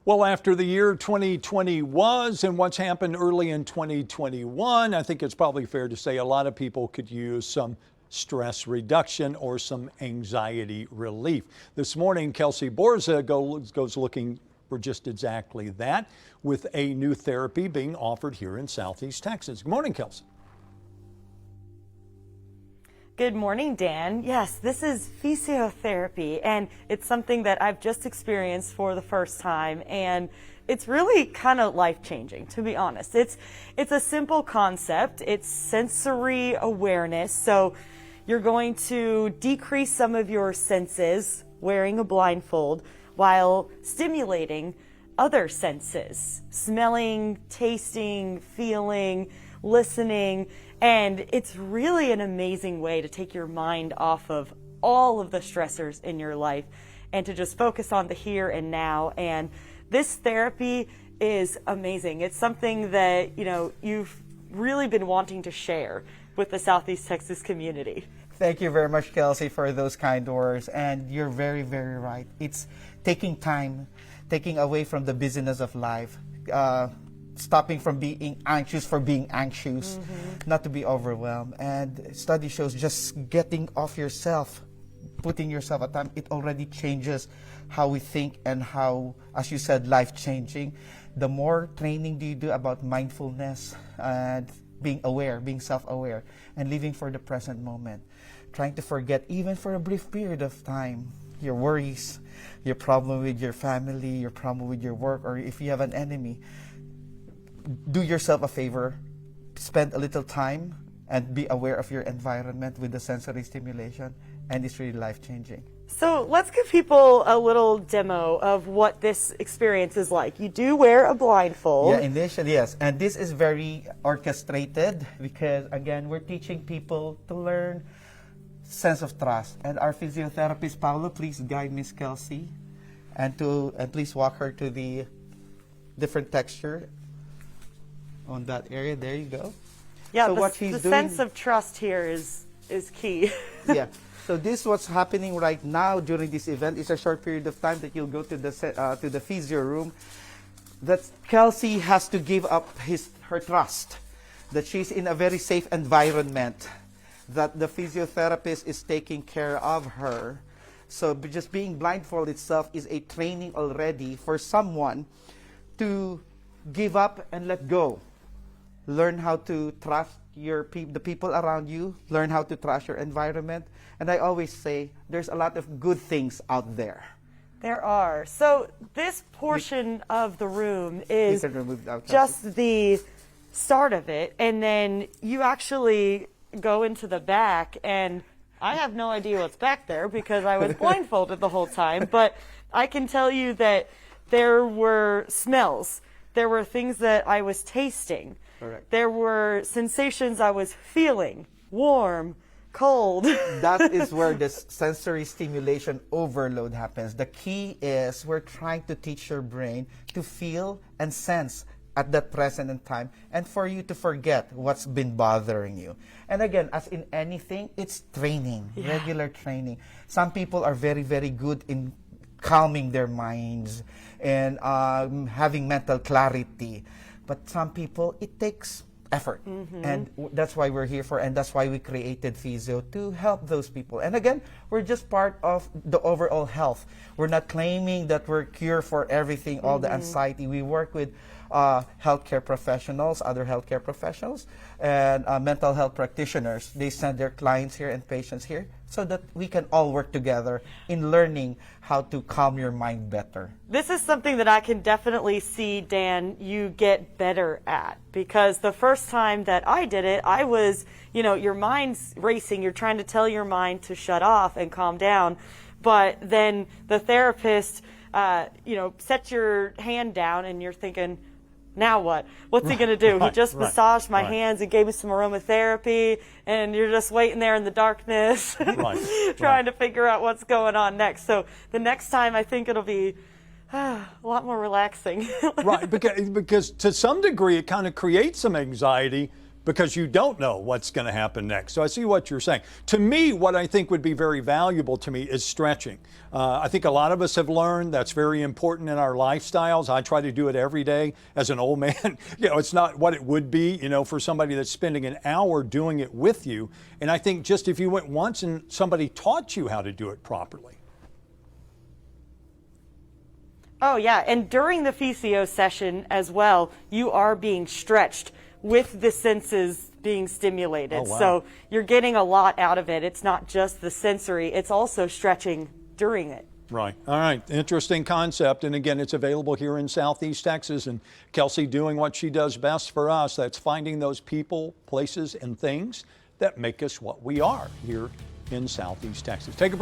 Well, after the year 2020 was and what's happened early in 2021, I think it's probably fair to say a lot of people could use some stress reduction or some anxiety relief. This morning, Kelsey Borza goes looking for just exactly that with a new therapy being offered here in Southeast Texas. Good morning, Kelsey. Good morning, Dan. Yes, this is Fe-SiO therapy, and it's something that I've just experienced for the first time, and it's really kind of life-changing, to be honest. It's a simple concept. It's sensory awareness, so you're going to decrease some of your senses wearing a blindfold while stimulating other senses, smelling, tasting, feeling, listening, and it's really an amazing way to take your mind off of all of the stressors in your life and to just focus on the here and now. And this therapy is amazing. It's something that, you've really been wanting to share with the Southeast Texas community. Thank you very much, Kelsey, for those kind words. And you're very, very right. It's taking time, taking away from the busyness of life, stopping from being anxious for being anxious, not to be overwhelmed. And study shows just getting off yourself, putting yourself at time, it already changes how we think and how, as you said, life-changing. The more training do you do about mindfulness and being aware, being self-aware, and living for the present moment, trying to forget, even for a brief period of time, your worries, your problem with your family, your problem with your work, or if you have an enemy, do yourself a favor, spend a little time and be aware of your environment with the sensory stimulation, and it's really life-changing. So let's give people a little demo of what this experience is like. You do wear a blindfold. Yeah, initially, yes. And this is very orchestrated because, again, we're teaching people to learn sense of trust. And our physiotherapist, Paolo, please guide Miss Kelsey and please walk her to the different texture on that area. There you go. Yeah, so the sense of trust here is key. Yeah. So this what's happening right now during this event. It's a short period of time that you'll go to the Fesio room. That Kelsey has to give up her trust, that she's in a very safe environment, that the physiotherapist is taking care of her. So just being blindfolded itself is a training already for someone to give up and let go. Learn how to trust the people around you. Learn how to trust your environment. And I always say, there's a lot of good things out there. There are. So this portion of the room is just the start of it. And then you actually go into the back, and I have no idea what's back there because I was blindfolded the whole time. But I can tell you that there were smells. There were things that I was tasting. Correct. There were sensations I was feeling, warm, cold. That is where the sensory stimulation overload happens. The key is we're trying to teach your brain to feel and sense at that present in time, and for you to forget what's been bothering you. And again, as in anything, it's training, regular training. Some people are very, very good in calming their minds and having mental clarity. But some people, it takes effort. And that's why we're here for, and that's why we created Fesio, to help those people. And again, we're just part of the overall health. We're not claiming that we're cure for everything, all the anxiety. We work with healthcare professionals, other healthcare professionals, and mental health practitioners. They send their clients here and patients here so that we can all work together in learning how to calm your mind better. This is something that I can definitely see, Dan, you get better at, because the first time that I did it, I was, your mind's racing. You're trying to tell your mind to shut off and calm down. But then the therapist, sets your hand down and you're thinking, now what? What's he going to do? He just massaged my hands and gave me some aromatherapy, and you're just waiting there in the darkness trying to figure out what's going on next. So the next time, I think it'll be a lot more relaxing. Right, because to some degree it kind of creates some anxiety because you don't know what's going to happen next. So I see what you're saying. To me, what I think would be very valuable to me is stretching. I think a lot of us have learned that's very important in our lifestyles. I try to do it every day as an old man. It's not what it would be, for somebody that's spending an hour doing it with you. And I think just if you went once and somebody taught you how to do it properly. Oh yeah, and during the Fe-SiO session as well, you are being stretched with the senses being stimulated. Oh, wow. So you're getting a lot out of it. It's not just the sensory, it's also stretching during it. Right. All right. Interesting concept. And again, it's available here in Southeast Texas. And Kelsey doing what she does best for us. That's finding those people, places, and things that make us what we are here in Southeast Texas. Take a break.